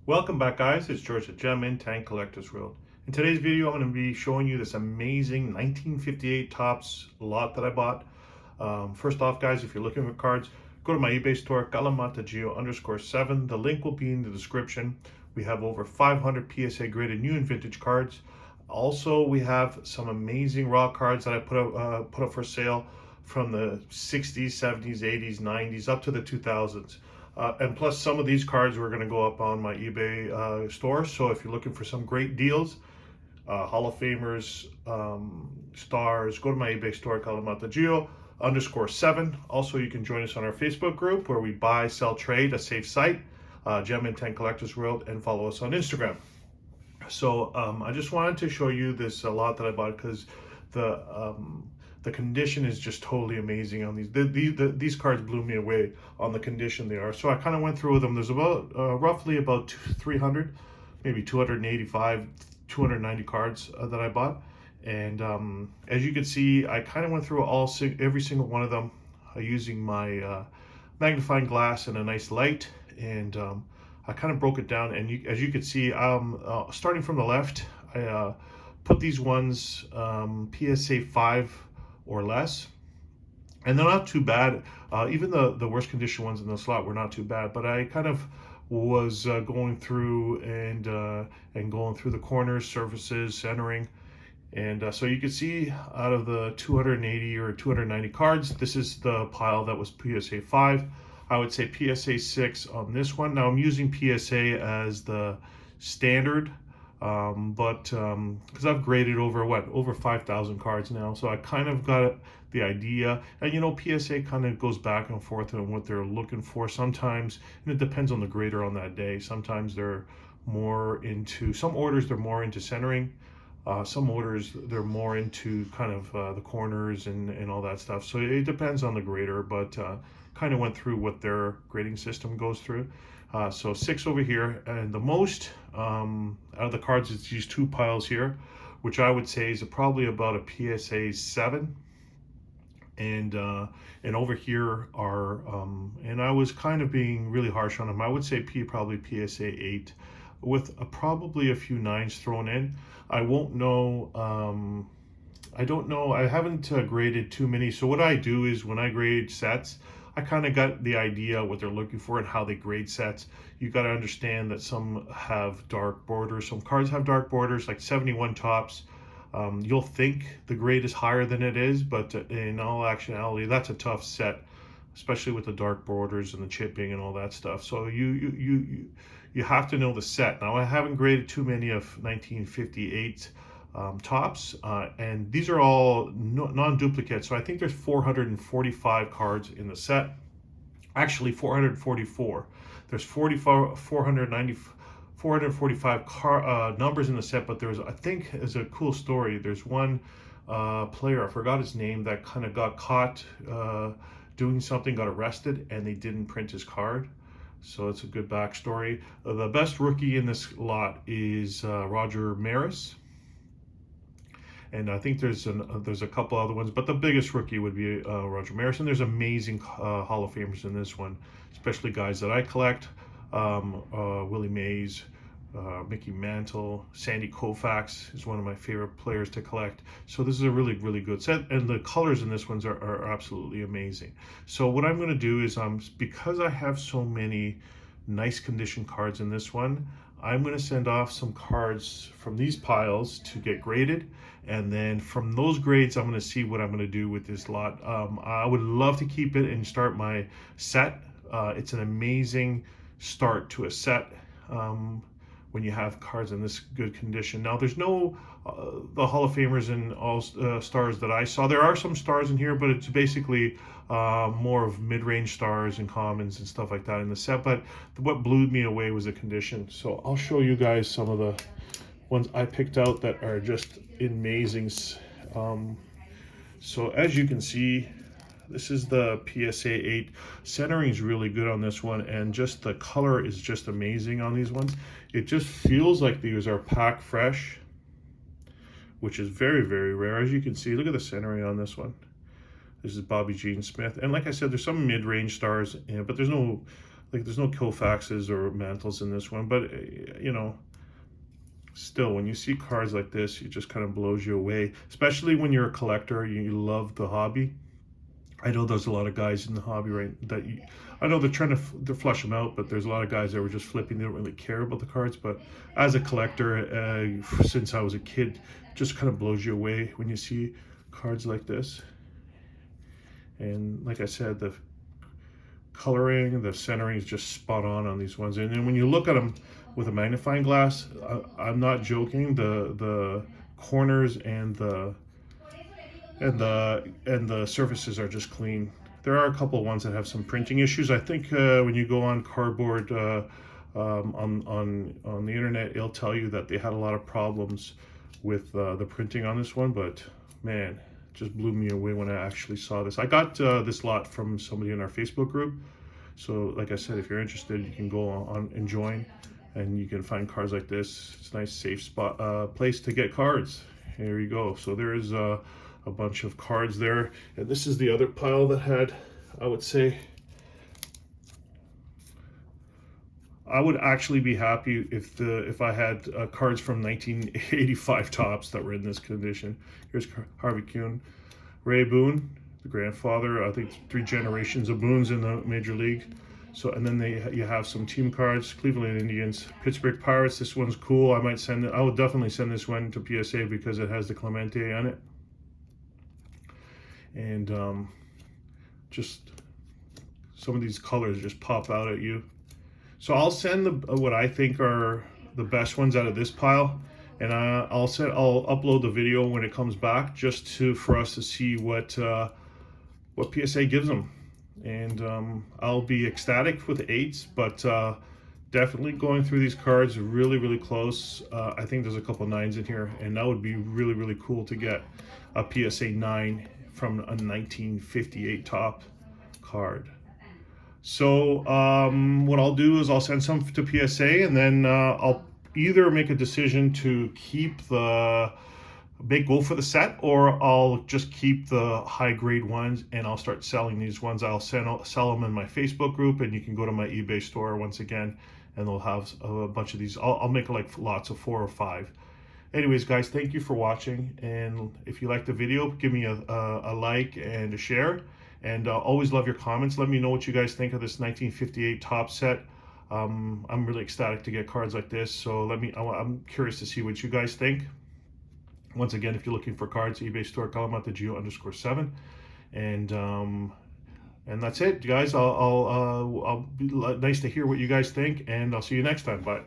Welcome back, guys. It's George at Gem and Tank Collectors World. In today's video, I'm going to be showing you this amazing 1958 Topps lot that I bought. First off, guys, if you're looking for cards, go to my eBay store, Kalamata_7. The link will be in the description. We have over 500 PSA graded new and vintage cards. Also, we have some amazing raw cards that I put up for sale from the 60s, 70s, 80s, 90s, up to the 2000s. And plus, some of these cards were going to go up on my eBay store. So if you're looking for some great deals, Hall of Famers, stars, go to my eBay store, Kalamata_7. Also, you can join us on our Facebook group where we buy, sell, trade, a safe site, Gem and Tank Collectors World, and follow us on Instagram. So I just wanted to show you this lot that I bought because the condition is just totally amazing on these. These cards blew me away on the condition they are. So I kind of went through with them. There's about roughly about 300, maybe 285, 290 cards that I bought. And as you can see, I kind of went through every single one of them using my magnifying glass and a nice light. And I kind of broke it down. And as you can see, starting from the left, I put these ones PSA 5 or less, and they're not too bad. Even the worst condition ones in the slot were not too bad, but I kind of was going through and going through the corners, surfaces, centering, and so you can see out of the 280 or 290 cards, this is the pile that was PSA 5. I would say PSA 6 on this one. Now I'm using PSA as the standard, but because I've graded over 5,000 cards now, so I kind of got the idea. And you know, PSA kind of goes back and forth on what they're looking for sometimes, and it depends on the grader on that day. Sometimes they're more into, some orders they're more into centering, some orders they're more into kind of the corners and all that stuff. So it depends on the grader, but kind of went through what their grading system goes through. So 6 over here, and the most out of the cards is these two piles here, which I would say is probably about a PSA 7. And over here are and I was kind of being really harsh on them. I would say probably PSA 8 with probably a few 9s thrown in. I won't know. I don't know. I haven't graded too many. So what I do is when I grade sets, I kind of got the idea what they're looking for and how they grade sets. You got to understand that some have dark borders. Some cards have dark borders, like 71 Topps. You'll think the grade is higher than it is, but in all actuality, that's a tough set, especially with the dark borders and the chipping and all that stuff. So you have to know the set. Now I haven't graded too many of 1958 Topps, and these are all non-duplicate. So I think there's 445 cards in the set. Actually, 444. There's 445 numbers in the set, but there's, I think, is a cool story. There's one player, I forgot his name, that kind of got caught doing something, got arrested, and they didn't print his card. So it's a good backstory. The best rookie in this lot is Roger Maris. And I think there's a couple other ones, but the biggest rookie would be Roger Maris. And there's amazing Hall of Famers in this one, especially guys that I collect. Willie Mays, Mickey Mantle, Sandy Koufax is one of my favorite players to collect. So this is a really, really good set, and the colors in this ones are absolutely amazing. So what I'm going to do is, because I have so many nice condition cards in this one, I'm going to send off some cards from these piles to get graded, and then from those grades I'm going to see what I'm going to do with this lot. I would love to keep it and start my set. It's an amazing start to a set when you have cards in this good condition. Now there's no the Hall of Famers and all stars that I saw. There are some stars in here, but it's basically more of mid-range stars and commons and stuff like that in the set. But what blew me away was the condition. So I'll show you guys some of the ones I picked out that are just amazing. So as you can see, this is the PSA 8. Centering is really good on this one, and just the color is just amazing on these ones. It just feels like these are pack fresh, which is very, very rare. As you can see, look at the centering on this one. This is Bobby Jean Smith. And like I said, there's some mid-range stars, but there's no like there's no Koufaxes or Mantles in this one, but you know, still, when you see cards like this, it just kind of blows you away, especially when you're a collector, you love the hobby. I know there's a lot of guys in the hobby, right, that I know they're trying to flush them out, but there's a lot of guys that were just flipping. They don't really care about the cards. But as a collector, since I was a kid, it just kind of blows you away when you see cards like this. And like I said, the coloring, the centering is just spot on these ones. And then when you look at them with a magnifying glass, I'm not joking. The corners and the surfaces are just clean. There are a couple of ones that have some printing issues. I think when you go on Cardboard on the internet, it'll tell you that they had a lot of problems with the printing on this one. But man, it just blew me away when I actually saw this. I got this lot from somebody in our Facebook group. So like I said, if you're interested, you can go on and join, and you can find cards like this. It's a nice safe spot place to get cards. Here you go. So there is a bunch of cards there, and this is the other pile that had, I would say, I would actually be happy if I had cards from 1985 Topps that were in this condition. Here's Harvey Kuenn, Ray Boone, the grandfather. I think 3 generations of Boones in the Major League. So, and then you have some team cards: Cleveland Indians, Pittsburgh Pirates. This one's cool. I would definitely send this one to PSA because it has the Clemente on it. And just some of these colors just pop out at you. So I'll send what I think are the best ones out of this pile, and I'll upload the video when it comes back, just for us to see what PSA gives them. And I'll be ecstatic with 8s, but definitely going through these cards really close. I think there's a couple 9s in here, and that would be really cool to get a PSA 9 from a 1958 top card. So what I'll do is I'll send some to PSA, and then I'll either make a decision to go for the set, or I'll just keep the high grade ones and I'll start selling these ones. I'll sell them in my Facebook group, and you can go to my eBay store once again, and they'll have a bunch of these. I'll make like lots of 4 or 5. Anyways, guys, thank you for watching, and if you like the video, give me a like and a share, and always love your comments. Let me know what you guys think of this 1958 Topps set. I'm really ecstatic to get cards like this, so I'm curious to see what you guys think. Once again, if you're looking for cards, eBay store, Kalamata_7, and that's it, guys. I'll be nice to hear what you guys think, and I'll see you next time. Bye.